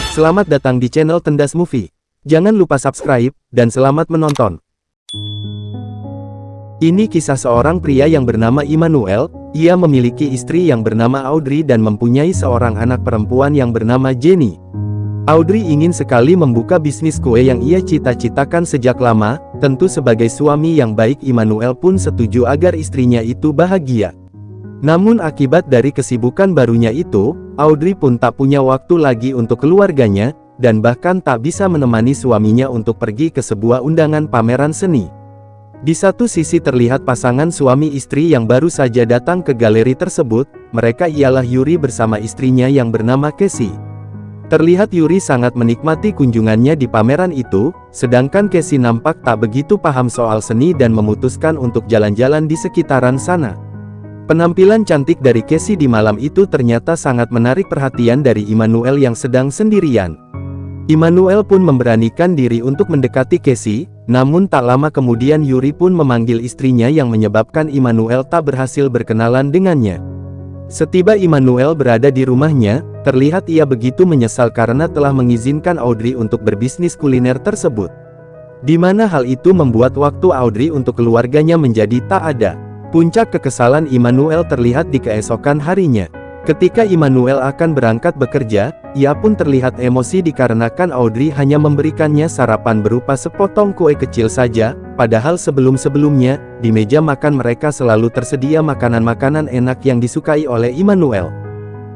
Selamat datang di channel Tendas Movie. Jangan lupa subscribe, dan selamat menonton. Ini kisah seorang pria yang bernama Immanuel. Ia memiliki istri yang bernama Audrey dan mempunyai seorang anak perempuan yang bernama Jenny. Audrey ingin sekali membuka bisnis kue yang ia cita-citakan sejak lama. Tentu sebagai suami yang baik, Immanuel pun setuju agar istrinya itu bahagia. Namun akibat dari kesibukan barunya itu, Audrey pun tak punya waktu lagi untuk keluarganya, dan bahkan tak bisa menemani suaminya untuk pergi ke sebuah undangan pameran seni. Di satu sisi terlihat pasangan suami istri yang baru saja datang ke galeri tersebut. Mereka ialah Yuri bersama istrinya yang bernama Casey. Terlihat Yuri sangat menikmati kunjungannya di pameran itu, sedangkan Casey nampak tak begitu paham soal seni dan memutuskan untuk jalan-jalan di sekitaran sana. Penampilan cantik dari Casey di malam itu ternyata sangat menarik perhatian dari Immanuel yang sedang sendirian. Immanuel pun memberanikan diri untuk mendekati Casey, namun tak lama kemudian Yuri pun memanggil istrinya yang menyebabkan Immanuel tak berhasil berkenalan dengannya. Setiba Immanuel berada di rumahnya, terlihat ia begitu menyesal karena telah mengizinkan Audrey untuk berbisnis kuliner tersebut. Di mana hal itu membuat waktu Audrey untuk keluarganya menjadi tak ada. Puncak kekesalan Immanuel terlihat di keesokan harinya. Ketika Immanuel akan berangkat bekerja, ia pun terlihat emosi dikarenakan Audrey hanya memberikannya sarapan berupa sepotong kue kecil saja, padahal sebelum-sebelumnya, di meja makan mereka selalu tersedia makanan-makanan enak yang disukai oleh Immanuel.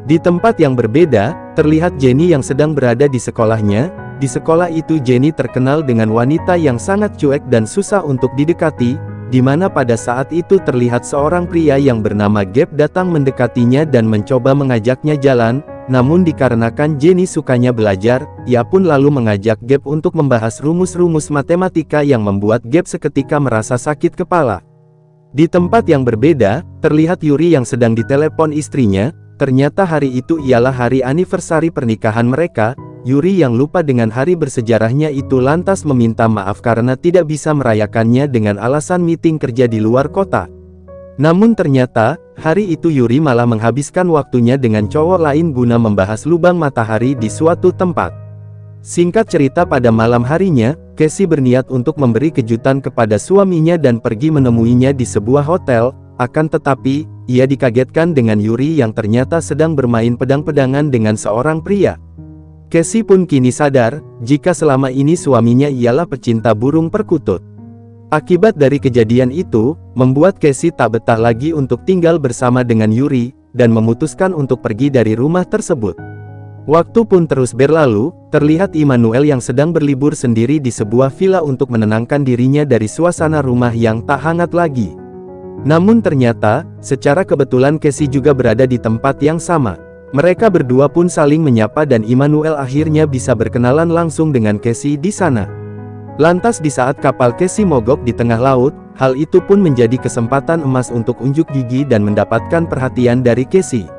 Di tempat yang berbeda, terlihat Jenny yang sedang berada di sekolahnya. Di sekolah itu Jenny terkenal dengan wanita yang sangat cuek dan susah untuk didekati, di mana pada saat itu terlihat seorang pria yang bernama Gabe datang mendekatinya dan mencoba mengajaknya jalan. Namun dikarenakan Jenny sukanya belajar, ia pun lalu mengajak Gabe untuk membahas rumus-rumus matematika yang membuat Gabe seketika merasa sakit kepala. Di tempat yang berbeda, terlihat Yuri yang sedang ditelepon istrinya. Ternyata hari itu ialah hari anniversary pernikahan mereka. Yuri yang lupa dengan hari bersejarahnya itu lantas meminta maaf karena tidak bisa merayakannya dengan alasan meeting kerja di luar kota. Namun ternyata, hari itu Yuri malah menghabiskan waktunya dengan cowok lain guna membahas lubang matahari di suatu tempat. Singkat cerita, pada malam harinya, Casey berniat untuk memberi kejutan kepada suaminya dan pergi menemuinya di sebuah hotel. Akan tetapi, ia dikagetkan dengan Yuri yang ternyata sedang bermain pedang-pedangan dengan seorang pria. Casey pun kini sadar, jika selama ini suaminya ialah pecinta burung perkutut. Akibat dari kejadian itu, membuat Casey tak betah lagi untuk tinggal bersama dengan Yuri, dan memutuskan untuk pergi dari rumah tersebut. Waktu pun terus berlalu, terlihat Immanuel yang sedang berlibur sendiri di sebuah villa untuk menenangkan dirinya dari suasana rumah yang tak hangat lagi. Namun ternyata, secara kebetulan Casey juga berada di tempat yang sama. Mereka berdua pun saling menyapa dan Immanuel akhirnya bisa berkenalan langsung dengan Casey di sana. Lantas di saat kapal Casey mogok di tengah laut, hal itu pun menjadi kesempatan emas untuk unjuk gigi dan mendapatkan perhatian dari Casey.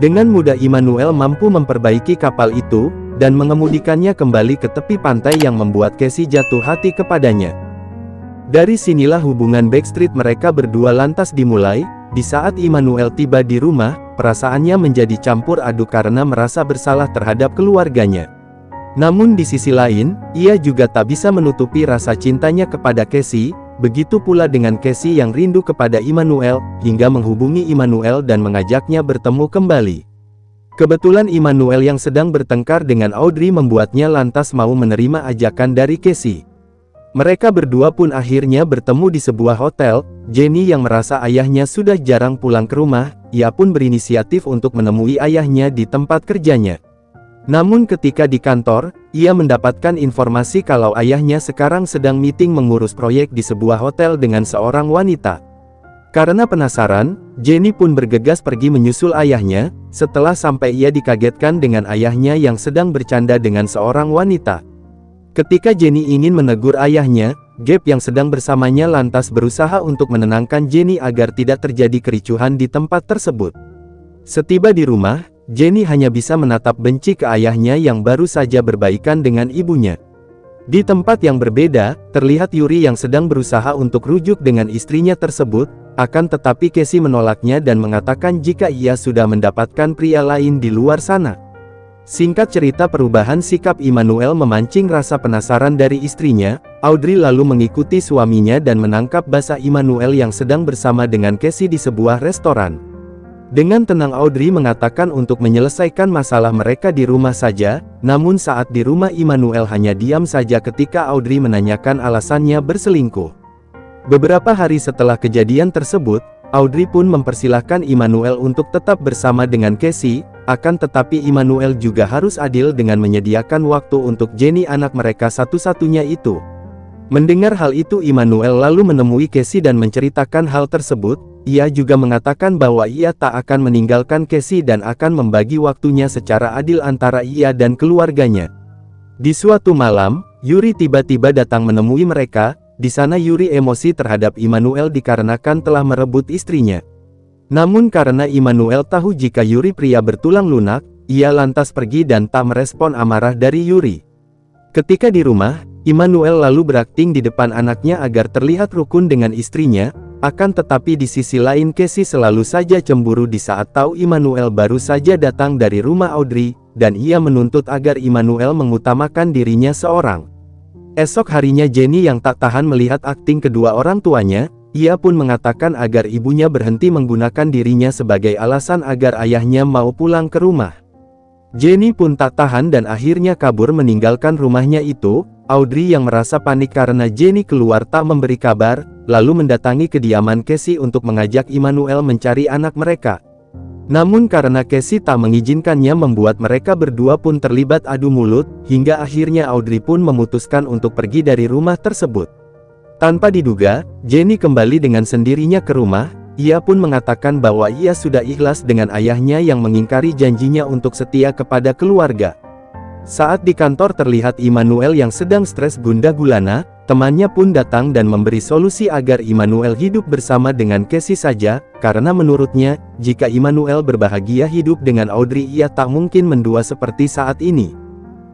Dengan mudah Immanuel mampu memperbaiki kapal itu, dan mengemudikannya kembali ke tepi pantai yang membuat Casey jatuh hati kepadanya. Dari sinilah hubungan backstreet mereka berdua lantas dimulai. Di saat Immanuel tiba di rumah, perasaannya menjadi campur aduk karena merasa bersalah terhadap keluarganya. Namun di sisi lain, ia juga tak bisa menutupi rasa cintanya kepada Casey. Begitu pula dengan Casey yang rindu kepada Immanuel, hingga menghubungi Immanuel dan mengajaknya bertemu kembali. Kebetulan Immanuel yang sedang bertengkar dengan Audrey membuatnya lantas mau menerima ajakan dari Casey. Mereka berdua pun akhirnya bertemu di sebuah hotel. Jenny yang merasa ayahnya sudah jarang pulang ke rumah, ia pun berinisiatif untuk menemui ayahnya di tempat kerjanya. Namun ketika di kantor, ia mendapatkan informasi kalau ayahnya sekarang sedang meeting mengurus proyek di sebuah hotel dengan seorang wanita. Karena penasaran, Jenny pun bergegas pergi menyusul ayahnya. Setelah sampai, ia dikagetkan dengan ayahnya yang sedang bercanda dengan seorang wanita. Ketika Jenny ingin menegur ayahnya, Gabe yang sedang bersamanya lantas berusaha untuk menenangkan Jenny agar tidak terjadi kericuhan di tempat tersebut. Setiba di rumah, Jenny hanya bisa menatap benci ke ayahnya yang baru saja berbaikan dengan ibunya. Di tempat yang berbeda, terlihat Yuri yang sedang berusaha untuk rujuk dengan istrinya tersebut. Akan tetapi Casey menolaknya dan mengatakan jika ia sudah mendapatkan pria lain di luar sana. Singkat cerita, perubahan sikap Immanuel memancing rasa penasaran dari istrinya. Audrey lalu mengikuti suaminya dan menangkap basah Immanuel yang sedang bersama dengan Casey di sebuah restoran. Dengan tenang Audrey mengatakan untuk menyelesaikan masalah mereka di rumah saja, namun saat di rumah Immanuel hanya diam saja ketika Audrey menanyakan alasannya berselingkuh. Beberapa hari setelah kejadian tersebut, Audrey pun mempersilahkan Immanuel untuk tetap bersama dengan Casey, akan tetapi Immanuel juga harus adil dengan menyediakan waktu untuk Jenny, anak mereka satu-satunya itu. Mendengar hal itu, Immanuel lalu menemui Casey dan menceritakan hal tersebut. Ia juga mengatakan bahwa ia tak akan meninggalkan Casey dan akan membagi waktunya secara adil antara ia dan keluarganya. Di suatu malam, Yuri tiba-tiba datang menemui mereka. Di sana Yuri emosi terhadap Immanuel dikarenakan telah merebut istrinya. Namun karena Immanuel tahu jika Yuri pria bertulang lunak, ia lantas pergi dan tak merespon amarah dari Yuri. Ketika di rumah, Immanuel lalu berakting di depan anaknya agar terlihat rukun dengan istrinya, akan tetapi di sisi lain Casey selalu saja cemburu di saat tahu Immanuel baru saja datang dari rumah Audrey, dan ia menuntut agar Immanuel mengutamakan dirinya seorang. Esok harinya Jenny yang tak tahan melihat akting kedua orang tuanya, ia pun mengatakan agar ibunya berhenti menggunakan dirinya sebagai alasan agar ayahnya mau pulang ke rumah. Jenny pun tak tahan dan akhirnya kabur meninggalkan rumahnya itu. Audrey yang merasa panik karena Jenny keluar tak memberi kabar, lalu mendatangi kediaman Casey untuk mengajak Immanuel mencari anak mereka. Namun karena Casey tak mengizinkannya, membuat mereka berdua pun terlibat adu mulut, hingga akhirnya Audrey pun memutuskan untuk pergi dari rumah tersebut. Tanpa diduga, Jenny kembali dengan sendirinya ke rumah. Ia pun mengatakan bahwa ia sudah ikhlas dengan ayahnya yang mengingkari janjinya untuk setia kepada keluarga. Saat di kantor terlihat Immanuel yang sedang stres gundah gulana, temannya pun datang dan memberi solusi agar Immanuel hidup bersama dengan Casey saja, karena menurutnya, jika Immanuel berbahagia hidup dengan Audrey ia tak mungkin mendua seperti saat ini.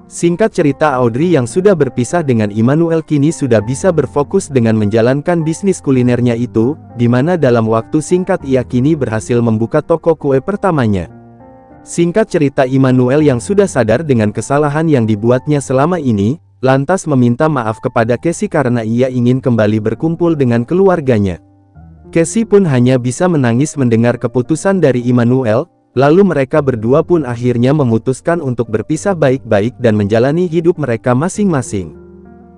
Singkat cerita, Audrey yang sudah berpisah dengan Immanuel kini sudah bisa berfokus dengan menjalankan bisnis kulinernya itu, di mana dalam waktu singkat ia kini berhasil membuka toko kue pertamanya. Singkat cerita, Immanuel yang sudah sadar dengan kesalahan yang dibuatnya selama ini, lantas meminta maaf kepada Casey karena ia ingin kembali berkumpul dengan keluarganya. Casey pun hanya bisa menangis mendengar keputusan dari Immanuel, lalu mereka berdua pun akhirnya memutuskan untuk berpisah baik-baik dan menjalani hidup mereka masing-masing.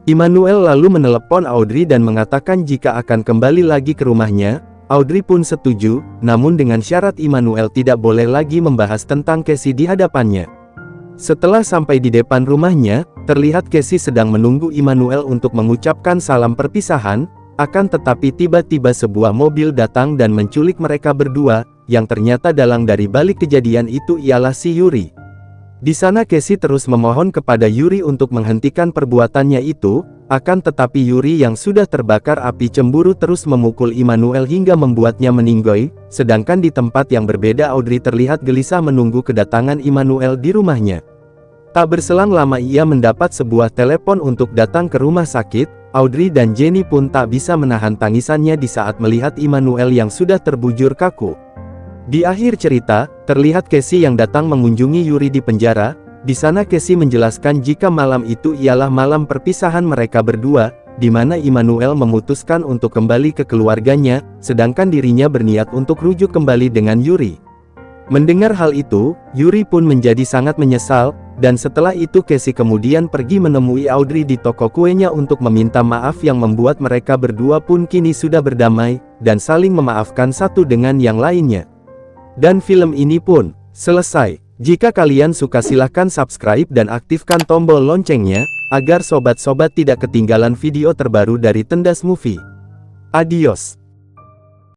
Immanuel lalu menelepon Audrey dan mengatakan jika akan kembali lagi ke rumahnya. Audrey pun setuju, namun dengan syarat Immanuel tidak boleh lagi membahas tentang Casey di hadapannya. Setelah sampai di depan rumahnya, terlihat Casey sedang menunggu Immanuel untuk mengucapkan salam perpisahan, akan tetapi tiba-tiba sebuah mobil datang dan menculik mereka berdua, yang ternyata dalang dari balik kejadian itu ialah si Yuri. Di sana Casey terus memohon kepada Yuri untuk menghentikan perbuatannya itu, akan tetapi Yuri yang sudah terbakar api cemburu terus memukul Immanuel hingga membuatnya meninggoy, sedangkan di tempat yang berbeda Audrey terlihat gelisah menunggu kedatangan Immanuel di rumahnya. Tak berselang lama ia mendapat sebuah telepon untuk datang ke rumah sakit. Audrey dan Jenny pun tak bisa menahan tangisannya di saat melihat Immanuel yang sudah terbujur kaku. Di akhir cerita, terlihat Casey yang datang mengunjungi Yuri di penjara. Di sana Casey menjelaskan jika malam itu ialah malam perpisahan mereka berdua, di mana Immanuel memutuskan untuk kembali ke keluarganya, sedangkan dirinya berniat untuk rujuk kembali dengan Yuri. Mendengar hal itu, Yuri pun menjadi sangat menyesal, dan setelah itu Casey kemudian pergi menemui Audrey di toko kuenya untuk meminta maaf yang membuat mereka berdua pun kini sudah berdamai, dan saling memaafkan satu dengan yang lainnya. Dan film ini pun selesai. Jika kalian suka silahkan subscribe dan aktifkan tombol loncengnya, agar sobat-sobat tidak ketinggalan video terbaru dari Tendas Movie. Adios.